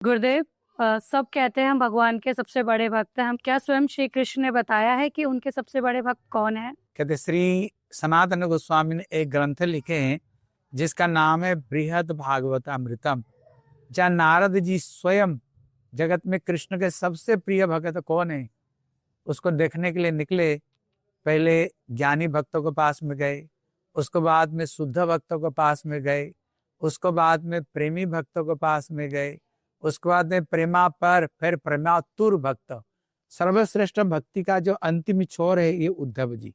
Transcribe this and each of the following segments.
गुरुदेव, सब कहते हैं हम भगवान के सबसे बड़े भक्त हैं। हम क्या स्वयं श्री कृष्ण ने बताया है कि उनके सबसे बड़े भक्त कौन है? कहते श्री सनातन गोस्वामी ने एक ग्रंथ लिखे हैं जिसका नाम है बृहद भागवत अमृतम, जहाँ नारद जी स्वयं जगत में कृष्ण के सबसे प्रिय भक्त कौन है उसको देखने के लिए निकले। पहले ज्ञानी भक्तों के पास में गए, उसको बाद में शुद्ध भक्तों के पास में गए, उसको बाद में प्रेमी भक्तों के पास में गए, उसके बाद में प्रेमा पर फिर प्रेमातुर भक्त। सर्वश्रेष्ठ भक्ति का जो अंतिम छोर है ये उद्धव जी,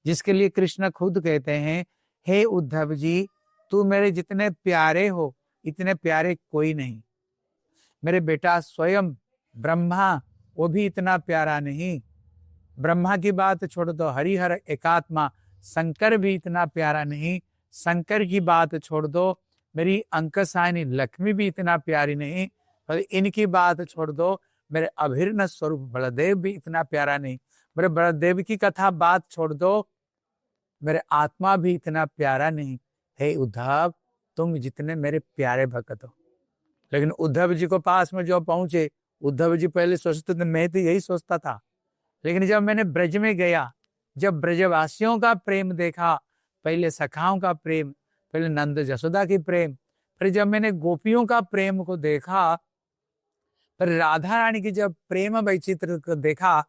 जिसके लिए कृष्ण खुद कहते हैं, हे उद्धव जी, तू मेरे जितने प्यारे हो इतने प्यारे कोई नहीं। मेरे बेटा स्वयं ब्रह्मा वो भी इतना प्यारा नहीं। ब्रह्मा की बात छोड़ दो, हरिहर एकात्मा शंकर भी इतना प्यारा नहीं। शंकर की बात छोड़ दो, मेरी अंकसायनी लक्ष्मी भी इतना प्यारी नहीं। और इनकी बात छोड़ दो, मेरे अभिन्न स्वरूप बलदेव भी इतना प्यारा नहीं। मेरे बलदेव की कथा बात छोड़ दो, मेरे आत्मा भी इतना प्यारा नहीं। हे उद्धव, तुम जितने मेरे प्यारे भक्त हो। लेकिन उद्धव जी को पास में जो पहुंचे, उद्धव जी पहले सोचते थे मैं तो यही सोचता था, लेकिन जब मैंने ब्रज में गया, जब ब्रजवासियों का प्रेम देखा, पहले सखाओं का प्रेम, पहले नंद जसोदा की प्रेम, फिर जब मैंने गोपियों का प्रेम को देखा, फिर राधा रानी की जब प्रेम वैचित्र को देखा,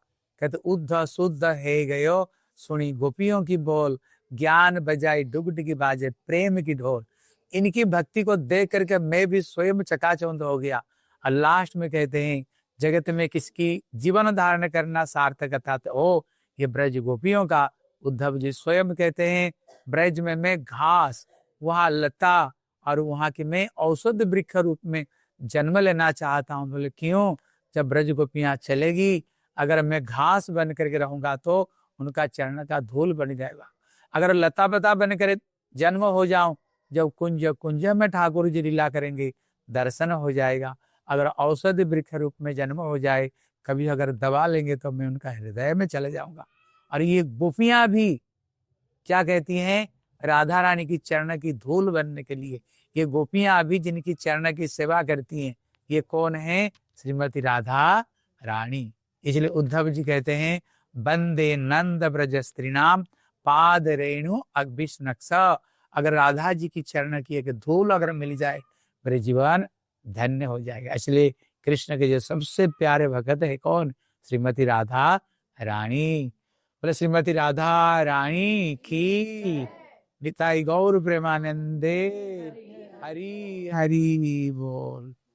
कहते उद्ध शुद्ध है गयो, सुनी गोपियों की बोल, ज्ञान बजाई डुगडुगी बाजे प्रेम की ढोल। इनकी भक्ति को देख करके मैं भी स्वयं चकाचौंध हो गया। और लास्ट में कहते हैं, जगत में किसकी जीवन धारण करना सार्थक था, तो ओ ये ब्रज गोपियों का। उद्धव जी स्वयं कहते हैं, ब्रज में मैं घास, वहां लता, और वहां की मैं औषध वृक्ष रूप में जन्म लेना चाहता हूं। बोले क्यों? जब ब्रज गोपियां चलेगी, अगर मैं घास बन करके रहूंगा तो उनका चरण का धूल बन जाएगा। अगर लता पता बन कर जन्म हो जाऊं, जब कुंज कुंज में ठाकुर जी लीला करेंगे, दर्शन हो जाएगा। अगर औषध वृक्ष रूप में जन्म हो जाए, कभी अगर दबा लेंगे तो मैं उनका हृदय में चले जाऊंगा। और ये गोपियां भी क्या कहती हैं, राधा रानी की चरण की धूल बनने के लिए ये गोपियां अभी जिनकी चरण की सेवा करती हैं, ये कौन है? श्रीमती राधा रानी। इसलिए उद्धव जी कहते हैं, वंदे नंद ब्रज स्त्रीनाम पाद रेणु अग्निष्णक्ष। अगर राधा जी की चरण की एक धूल अगर मिल जाए, मेरे जीवन धन्य हो जाएगा। इसलिए कृष्ण के जो सबसे प्यारे भक्त है कौन? श्रीमती राधा रानी। बोले श्रीमती राधा रानी की। निताई गौर प्रेमानंदे। हरि हरि बोल।